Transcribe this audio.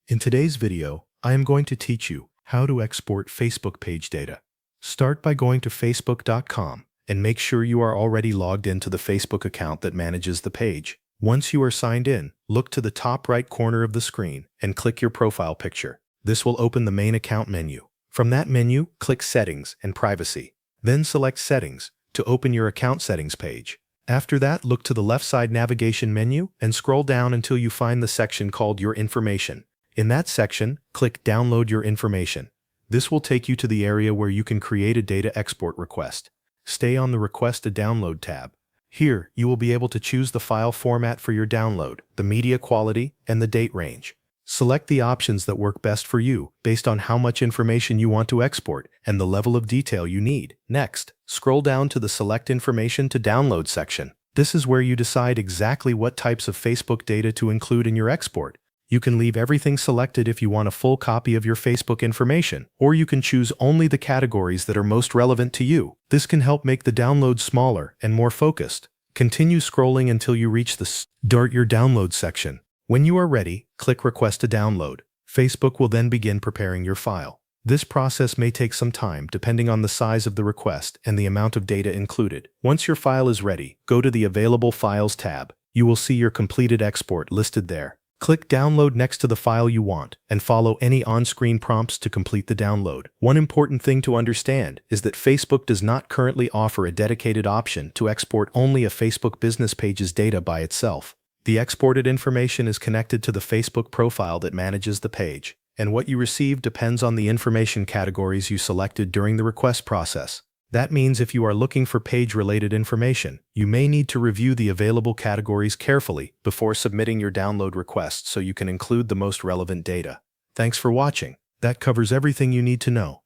In today's video, I am going to teach you how to export Facebook page data. Start by going to facebook.com and make sure you are already logged into the Facebook account that manages the page. Once you are signed in, look to the top right corner of the screen and click your profile picture. This will open the main account menu. From that menu, click Settings and Privacy. Then select Settings to open your account settings page. After that, look to the left side navigation menu and scroll down until you find the section called Your Information. In that section, click Download Your Information. This will take you to the area where you can create a data export request. Stay on the Request a Download tab. Here, you will be able to choose the file format for your download, the media quality, and the date range. Select the options that work best for you based on how much information you want to export and the level of detail you need. Next, scroll down to the Select Information to Download section. This is where you decide exactly what types of Facebook data to include in your export. You can leave everything selected if you want a full copy of your Facebook information, or you can choose only the categories that are most relevant to you. This can help make the download smaller and more focused. Continue scrolling until you reach the Start Your Download section. When you are ready, click Request to Download. Facebook will then begin preparing your file. This process may take some time depending on the size of the request and the amount of data included. Once your file is ready, go to the Available Files tab. You will see your completed export listed there. Click Download next to the file you want and follow any on-screen prompts to complete the download. One important thing to understand is that Facebook does not currently offer a dedicated option to export only a Facebook business page's data by itself. The exported information is connected to the Facebook profile that manages the page, and what you receive depends on the information categories you selected during the request process. That means if you are looking for page-related information, you may need to review the available categories carefully before submitting your download request so you can include the most relevant data. Thanks for watching. That covers everything you need to know.